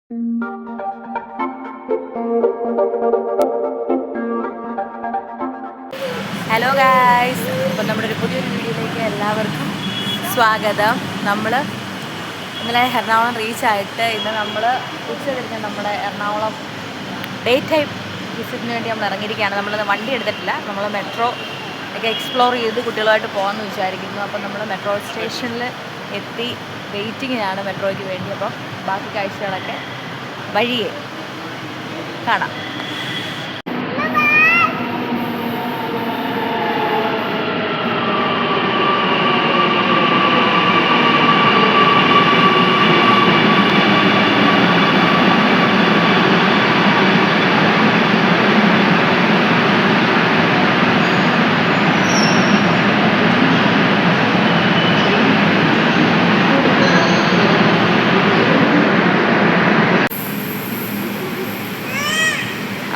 Hello guys, അപ്പോൾ നമ്മുടെ ഒരു പുതിയൊരു വീഡിയോയിലേക്ക് എല്ലാവർക്കും സ്വാഗതം. നമ്മൾ ഇന്നലെ എറണാകുളം റീച്ചായിട്ട് ഇന്ന് നമ്മൾ ഉച്ചതിരിഞ്ഞ് നമ്മുടെ എറണാകുളം ഡേ ടൈം വിസിറ്റിന് വേണ്ടി നമ്മൾ ഇറങ്ങിയിരിക്കുകയാണ്. നമ്മൾ വണ്ടി എടുത്തിട്ടില്ല, നമ്മൾ മെട്രോ ഒക്കെ എക്സ്പ്ലോർ ചെയ്ത് കുട്ടികളുമായിട്ട് പോകാമെന്ന് വിചാരിക്കുന്നു. അപ്പോൾ നമ്മൾ മെട്രോ സ്റ്റേഷനിൽ എത്തി വെയിറ്റിങ്ങിനാണ് മെട്രോയ്ക്ക് വേണ്ടി. അപ്പോൾ ബാക്കി കാഴ്ചകളൊക്കെ വഴിയേ കാണാം.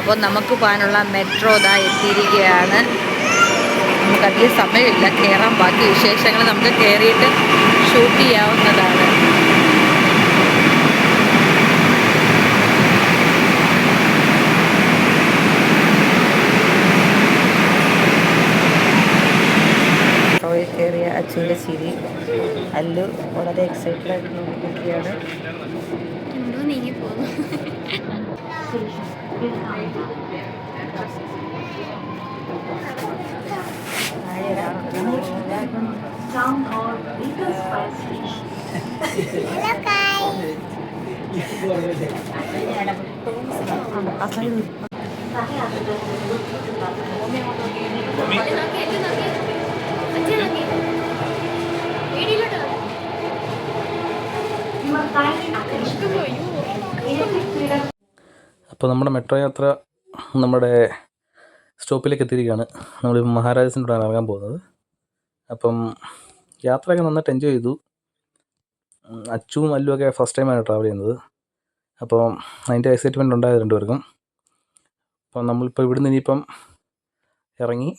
അപ്പോൾ നമുക്ക് പോകാനുള്ള മെട്രോ ഇതാ എത്തിയിരിക്കുകയാണ്. നമുക്കധികം സമയമില്ല കയറാൻ. ബാക്കി വിശേഷങ്ങൾ നമുക്ക് കയറിയിട്ട് ഷൂട്ട് ചെയ്യാവുന്നതാണ്. മെട്രോയിൽ കയറിയ അച്ഛൻ്റെ ചിരി. അല്ലു വളരെ എക്സൈറ്റഡ് ആയിട്ട് നോക്കിയിരിക്കുകയാണ്. അപ്പോൾ നമ്മുടെ മെട്രോ യാത്ര നമ്മുടെ സ്റ്റോപ്പിലേക്ക് എത്തിയിരിക്കുകയാണ്. നമ്മൾ മഹാരാജാസിനോടാണ് ഇറങ്ങാൻ പോകുന്നത്. അപ്പം യാത്രയൊക്കെ നന്നായിട്ട് എൻജോയ് ചെയ്തു. അച്ചുവും അല്ലുമൊക്കെ ഫസ്റ്റ് ടൈമാണ് ട്രാവൽ ചെയ്യുന്നത്. അപ്പോൾ അതിൻ്റെ എക്സൈറ്റ്മെൻറ്റ് ഉണ്ടായത് രണ്ടുപേർക്കും. അപ്പം നമ്മളിപ്പോൾ ഇവിടുന്ന് ഇനിയിപ്പം ഇറങ്ങി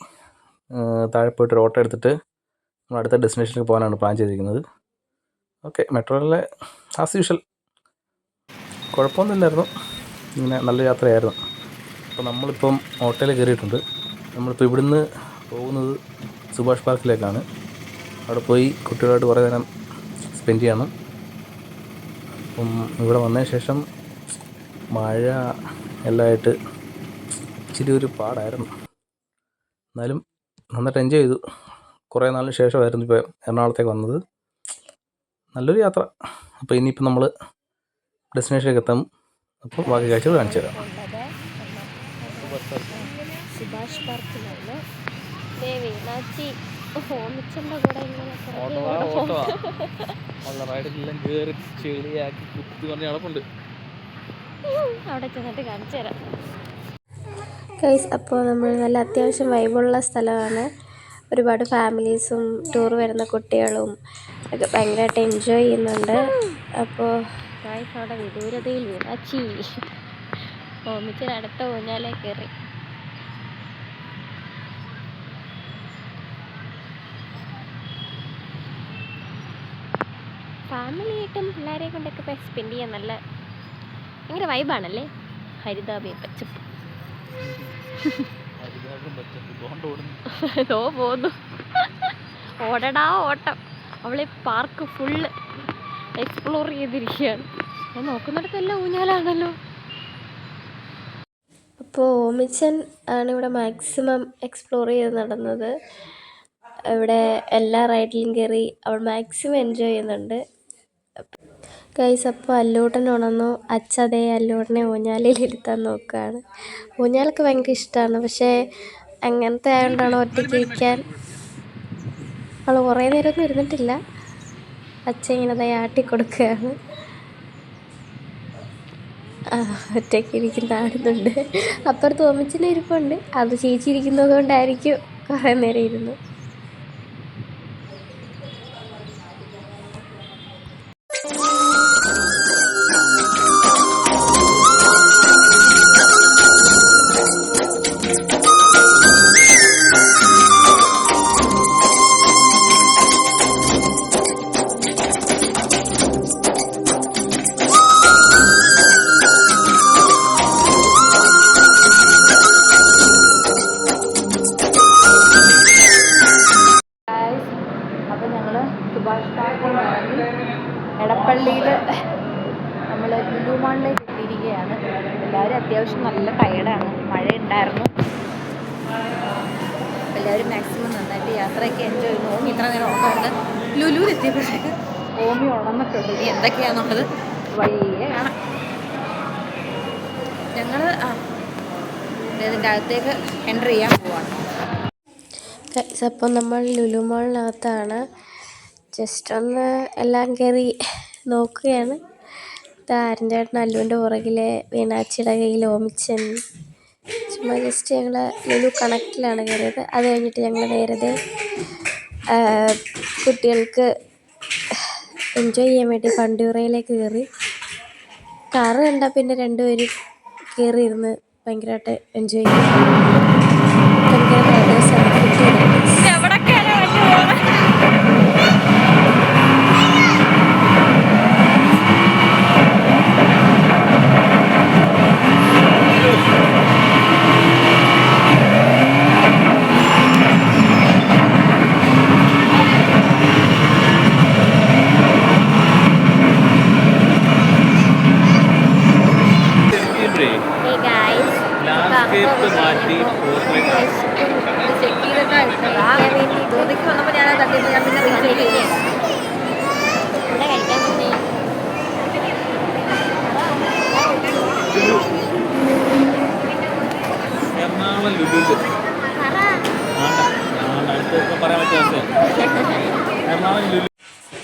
താഴെ പോയിട്ട് ഒരു ഓട്ടോ എടുത്തിട്ട് നമ്മൾ അടുത്ത ഡെസ്റ്റിനേഷനിലേക്ക് പോകാനാണ് പ്ലാൻ ചെയ്തിരിക്കുന്നത്. ഓക്കെ, മെട്രോയിലെ ആസ് യൂഷ്വൽ കുഴപ്പമൊന്നുമില്ലായിരുന്നു. ഇങ്ങനെ നല്ല യാത്രയായിരുന്നു. അപ്പോൾ നമ്മളിപ്പം ഓട്ടോയിൽ കയറിയിട്ടുണ്ട്. നമ്മളിപ്പോൾ ഇവിടുന്ന് പോകുന്നത് സുഭാഷ് പാർക്കിലേക്കാണ്. അവിടെ പോയി കുട്ടികളായിട്ട് കുറേ നേരം സ്പെൻഡ് ചെയ്യണം. അപ്പം ഇവിടെ വന്നതിന് ശേഷം മഴ എല്ലാമായിട്ട് ഇച്ചിരി ഒരു പാടായിരുന്നു. എന്നാലും നന്നായിട്ട് എൻജോയ് ചെയ്തു. കുറേ നാളിന് ശേഷമായിരുന്നു ഇപ്പോൾ എറണാകുളത്തേക്ക് വന്നത്. നല്ലൊരു യാത്ര. അപ്പോൾ ഇനിയിപ്പോൾ നമ്മൾ ഡെസ്റ്റിനേഷനിലേക്ക് എത്താം. അപ്പോൾ ബാക്കി കാഴ്ചകൾ കാണിച്ചു തരാം. സുഭാഷ് പാർക്കിലാണ് ദേവീനാച്ചി ഓമിച്ചൻ്റെ കൂടെ അവിടെ ചെന്നിട്ട് കാണിച്ചു തരാം ഗൈസ്. അപ്പോൾ നമ്മൾ നല്ല അത്യാവശ്യം വൈബുള്ള സ്ഥലമാണ്. ഒരുപാട് ഫാമിലീസും ടൂർ വരുന്ന കുട്ടികളും ഒക്കെ ഭയങ്കരമായിട്ട് എൻജോയ് ചെയ്യുന്നുണ്ട്. അപ്പോൾ ഗൈസ് അവിടെ വിദൂരതയിൽ വീണാച്ചി ഓമിച്ചൻ അടുത്ത ഊഞ്ഞാലേ കയറി. ഫാമിലിയായിട്ടും പിള്ളേരെ കൊണ്ടൊക്കെ ഇപ്പോൾ സ്പെൻഡ് ചെയ്യാൻ നല്ല ഭയങ്കര വൈബാണല്ലേ. ഹരിതാബിയും പച്ചപ്പ് ഓ പോന്നു ഓടടാ ഓട്ടം. അവളെ പാർക്ക് ഫുള്ള് എക്സ്പ്ലോർ ചെയ്തിരിക്കുകയാണ്. ഞാൻ നോക്കുന്നിടത്തെല്ലാം ഊഞ്ഞാലാണല്ലോ. അപ്പോൾ ഓമിച്ചൻ ആണ് ഇവിടെ മാക്സിമം എക്സ്പ്ലോർ ചെയ്ത് നടന്നത്. ഇവിടെ എല്ലാ റൈഡിലും കയറി അവൾ മാക്സിമം എൻജോയ് ചെയ്യുന്നുണ്ട് ഗൈസ്. അപ്പോൾ അല്ലൂട്ടൻ ഉണർന്നു. അച്ഛതേ അല്ലൂട്ടനെ ഊഞ്ഞാലിൽ ഇരുത്താൻ നോക്കുകയാണ്. ഊഞ്ഞാലൊക്കെ ഭയങ്കര ഇഷ്ടമാണ്, പക്ഷേ അങ്ങനത്തെ ആയതുകൊണ്ടാണ് ഒറ്റയ്ക്ക് ഇരിക്കാൻ അവൾ കുറേ നേരമൊന്നും ഇരുന്നിട്ടില്ല. അച്ഛൻ ഇങ്ങനെ ആട്ടി കൊടുക്കുകയാണ്. ഒറ്റയ്ക്ക് ഇരിക്കുന്ന ആടുന്നുണ്ട്. അപ്പുറത്ത് ഓമിച്ചിൻ്റെ ഇരിപ്പുണ്ട്. അത് ചേച്ചിരിക്കുന്നത് കൊണ്ടായിരിക്കും കുറേ നേരം ഇരുന്നു. ലുലു മാളിലേക്ക് എത്തിയിരിക്കുകയാണ്. എല്ലാവരും അത്യാവശ്യം നല്ല ടയർഡാണ്, മഴയുണ്ടായിരുന്നു. എല്ലാവരും മാക്സിമം നന്നായിട്ട് യാത്രയൊക്കെ എൻജോയ് ചെയ്യുന്നു. ഓമി ഇത്ര നേരം ഉറക്കമായിരുന്നു. ലുലുവിൽ എത്തിയപ്പോഴത്തേക്ക് ഓമി ഉണർന്നിട്ടുണ്ട്. ഇനി എന്തൊക്കെയാണെന്നുള്ളത് വഴിയേ കാണാം. ഞങ്ങൾ ഇതിൻ്റെ അകത്തേക്ക് എൻ്റർ ചെയ്യാൻ പോവാണ്. അപ്പോൾ നമ്മൾ ലുലു മാളിനകത്താണ്. ജസ്റ്റ് ഒന്ന് എല്ലാം കയറി നോക്കുകയാണ്. ആരഞ്ചേട്ടൻ അല്ലുവിൻ്റെ പുറകിലെ മീനാക്ഷിയുടെ കയ്യിൽ ഓമിച്ചൻ. ചുമ്മാ ജസ്റ്റ് ഞങ്ങൾ ലുലു കണക്റ്റിലാണ് കയറിയത്. അത് കഴിഞ്ഞിട്ട് ഞങ്ങൾ നേരത്തെ കുട്ടികൾക്ക് എൻജോയ് ചെയ്യാൻ വേണ്ടി ഫണ്ടൂറയിലേക്ക് കയറി. കാറ് കണ്ടാൽ പിന്നെ രണ്ടുപേരും കയറിയിരുന്ന് ഭയങ്കരമായിട്ട് എൻജോയ് ചെയ്യും. ഭയങ്കര റൈഡേഴ്സാണ് കുട്ടികൾ. ജ്യോതിക്ക് വന്നപ്പോൾ ഞാൻ തട്ടിയിട്ട് ഞാൻ പിന്നെ റീചാർജ് ചെയ്തു. ഇവിടെ കഴിക്കാൻ വേണ്ടി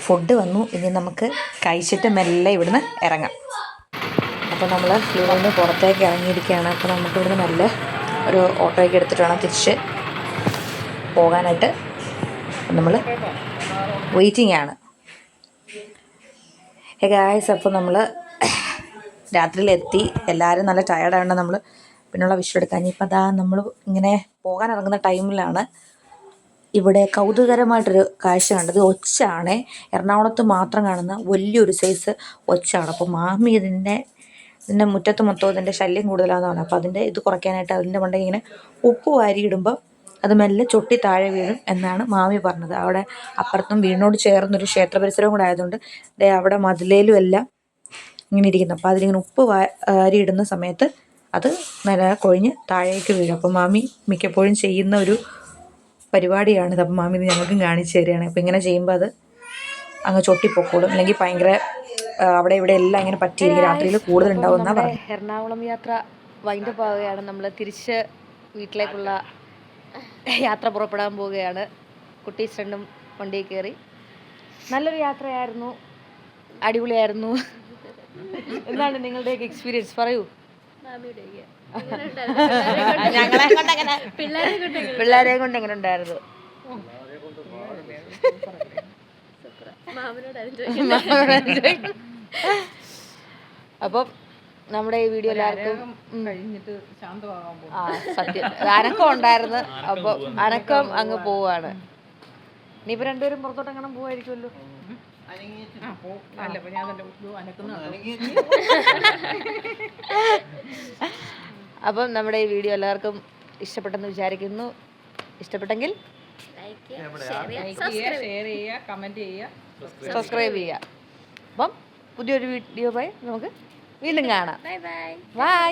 ഫുഡ് വന്നു. ഇനി നമുക്ക് കഴിച്ചിട്ട് മെല്ലെ ഇവിടുന്ന് ഇറങ്ങാം. അപ്പോൾ നമ്മൾ ലുലുവിൽ നിന്ന് പുറത്തേക്ക് ഇറങ്ങിയിരിക്കുകയാണ്. അപ്പോൾ നമുക്ക് ഇവിടുന്ന് മെല്ലെ ഒരു ഓട്ടോയൊക്കെ എടുത്തിട്ട് വേണം തിരിച്ച് പോകാനായിട്ട്. നമ്മൾ വെയിറ്റിംഗ് ആണ്. ഗായ്സ്, അപ്പോൾ നമ്മൾ രാത്രിയിലെത്തി. എല്ലാവരും നല്ല ടയർഡായതുകൊണ്ട് നമ്മൾ പിന്നുള്ള വിഷു എടുക്കാൻ. ഇപ്പം അതാ നമ്മൾ ഇങ്ങനെ പോകാൻ ഇറങ്ങുന്ന ടൈമിലാണ് ഇവിടെ കൗതുകരമായിട്ടൊരു കാഴ്ച കണ്ടത്. ഒച്ചാണ്. എറണാകുളത്ത് മാത്രം കാണുന്ന വലിയൊരു സൈസ് ഒച്ചാണ്. അപ്പോൾ മാമി ഇതിൻ്റെ മുറ്റത്ത് മൊത്തം ഇതിൻ്റെ ശല്യം കൂടുതലാണെന്നാണ്. അപ്പോൾ അതിൻ്റെ ഇത് കുറയ്ക്കാനായിട്ട് അതിൻ്റെ മണ്ടയിൽ ഇങ്ങനെ ഉപ്പ് വാരിയിടുമ്പോൾ അത് മെല്ലെ ചൊട്ടി താഴെ വീഴും എന്നാണ് മാമി പറഞ്ഞത്. അവിടെ അപ്പുറത്തും വീടിനോട് ചേർന്നൊരു ക്ഷേത്ര പരിസരവും കൂടെ ആയതുകൊണ്ട് അവിടെ മതിലേലും എല്ലാം ഇങ്ങനെ ഇരിക്കുന്നു. അപ്പോൾ അതിലിങ്ങനെ ഉപ്പ് വാരിയിടുന്ന സമയത്ത് അത് നല്ല കൊഴിഞ്ഞ് താഴേക്ക് വീഴും. അപ്പോൾ മാമി മിക്കപ്പോഴും ചെയ്യുന്ന ഒരു പരിപാടിയാണിത്. അപ്പം മാമി ഇത് ഞങ്ങൾക്കും കാണിച്ചു തരികയാണ്. അപ്പോൾ ഇങ്ങനെ ചെയ്യുമ്പോൾ അത് അങ്ങ് ചൊട്ടിപ്പൊക്കോളും. അല്ലെങ്കിൽ ഭയങ്കര അവിടെ ഇവിടെ എല്ലാം ഇങ്ങനെ പറ്റിയിരിക്കും. രാത്രിയിൽ കൂടുതൽ ഉണ്ടാവുമെന്നാണ് പറഞ്ഞത്. എറണാകുളം യാത്ര വൈൻഡപ്പ് ആവുകയാണ്. നമ്മൾ തിരിച്ച് വീട്ടിലേക്കുള്ള യാത്ര പുറപ്പെടാൻ പോവുകയാണ്. കുട്ടീസ് രണ്ടും വണ്ടിയിൽ കയറി. നല്ലൊരു യാത്രയായിരുന്നു, അടിപൊളിയായിരുന്നു. എന്താണ് നിങ്ങളുടെയൊക്കെ എക്സ്പീരിയൻസ്? പറയൂ. ഞങ്ങളെ കൊണ്ട് എങ്ങനെ, പിള്ളേരെ കൊണ്ട് എങ്ങനെ ഉണ്ടായിരുന്നു? അപ്പം നമ്മുടെ ഈ വീഡിയോ എല്ലാവർക്കും സത്യം അനക്കം ഉണ്ടായിരുന്നു. അപ്പോൾ അനക്കം അങ്ങ് പോവാണ്. ഇനിയിപ്പോൾ രണ്ടുപേരും പുറത്തോട്ട് അങ്ങനെ പോവായിരിക്കുമല്ലോ. അപ്പം നമ്മുടെ ഈ വീഡിയോ എല്ലാവർക്കും ഇഷ്ടപ്പെട്ടെന്ന് വിചാരിക്കുന്നു. ഇഷ്ടപ്പെട്ടെങ്കിൽ സബ്സ്ക്രൈബ് ചെയ്യുക. അപ്പം പുതിയൊരു വീഡിയോ പോയി നമുക്ക് വീണ്ടും കാണാം. ബൈ.